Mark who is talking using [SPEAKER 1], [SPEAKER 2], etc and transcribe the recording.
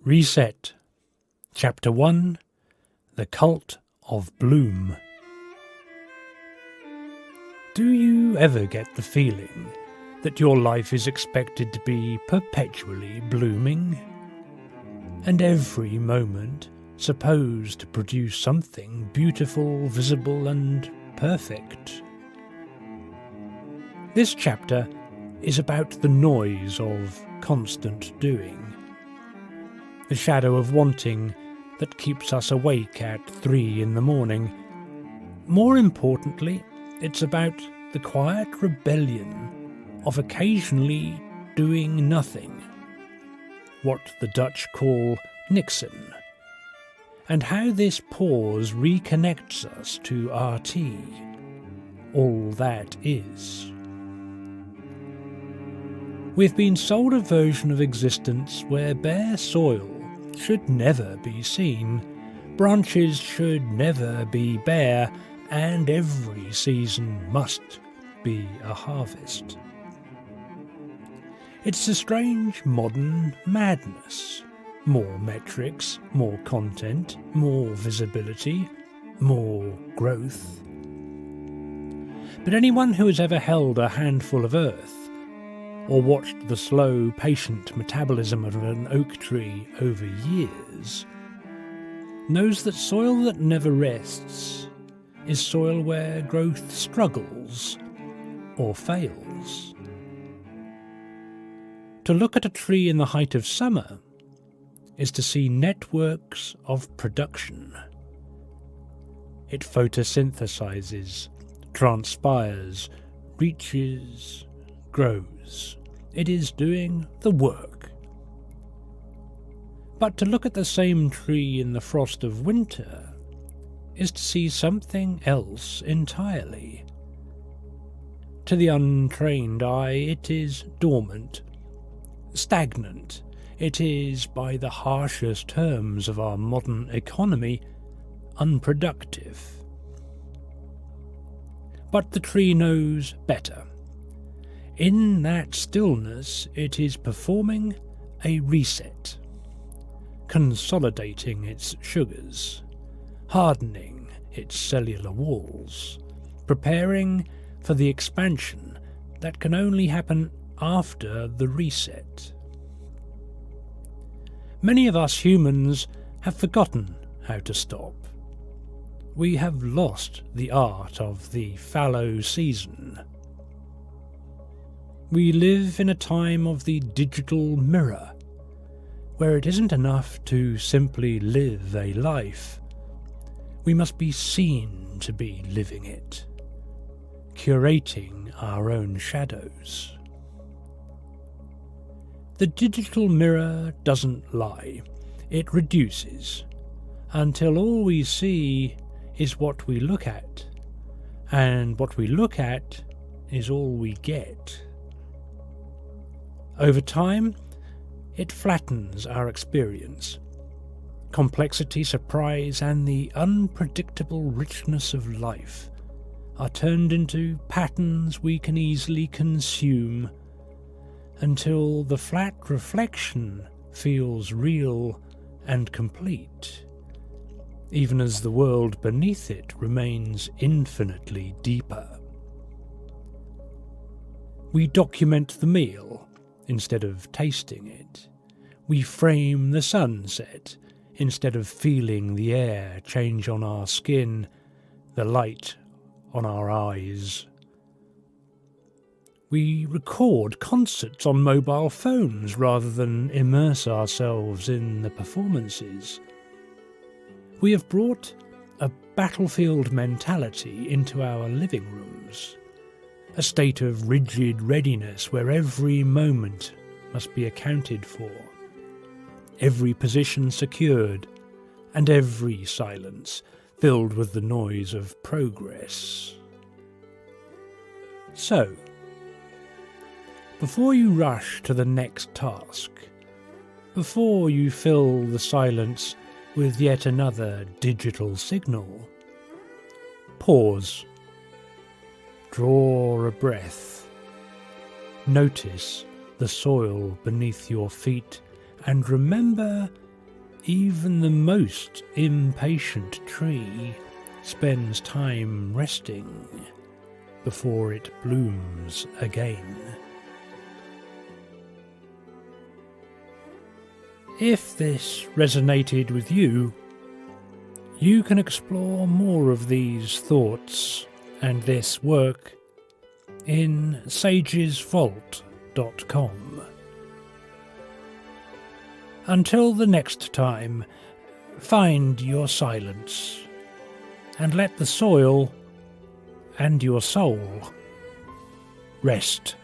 [SPEAKER 1] Reset. Chapter 1. The Cult of Bloom. Do you ever get the feeling that your life is expected to be perpetually blooming? And every moment supposed to produce something beautiful, visible and perfect? This chapter is about the noise of constant doing. The shadow of wanting that keeps us awake at 3 a.m. More importantly, it's about the quiet rebellion of occasionally doing nothing, what the Dutch call niksen, and how this pause reconnects us to RT, all that is. We've been sold a version of existence where bare soil should never be seen, branches should never be bare, and every season must be a harvest. It's a strange modern madness. More metrics, more content, more visibility, more growth. But anyone who has ever held a handful of earth, or watched the slow, patient metabolism of an oak tree over years, knows that soil that never rests is soil where growth struggles or fails. To look at a tree in the height of summer is to see networks of production. It photosynthesizes, transpires, reaches, grows. It is doing the work. But to look at the same tree in the frost of winter is to see something else entirely. To the untrained eye, it is dormant, stagnant. It is, by the harshest terms of our modern economy, unproductive. But the tree knows better. In that stillness, it is performing a reset, consolidating its sugars, hardening its cellular walls, preparing for the expansion that can only happen after the reset. Many of us humans have forgotten how to stop. We have lost the art of the fallow season. We live in a time of the digital mirror, where it isn't enough to simply live a life. We must be seen to be living it, curating our own shadows. The digital mirror doesn't lie, it reduces, until all we see is what we look at, and what we look at is all we get. Over time, it flattens our experience. Complexity, surprise, and the unpredictable richness of life are turned into patterns we can easily consume, until the flat reflection feels real and complete, even as the world beneath it remains infinitely deeper. We document the meal instead of tasting it. We frame the sunset instead of feeling the air change on our skin, the light on our eyes. We record concerts on mobile phones rather than immerse ourselves in the performances. We have brought a battlefield mentality into our living rooms, a state of rigid readiness where every moment must be accounted for, every position secured, and every silence filled with the noise of progress. So, before you rush to the next task, before you fill the silence with yet another digital signal, pause. Draw a breath. Notice the soil beneath your feet and remember even the most impatient tree spends time resting before it blooms again. If this resonated with you, you can explore more of these thoughts and this work in sagesvault.com. Until the next time, find your silence and let the soil and your soul rest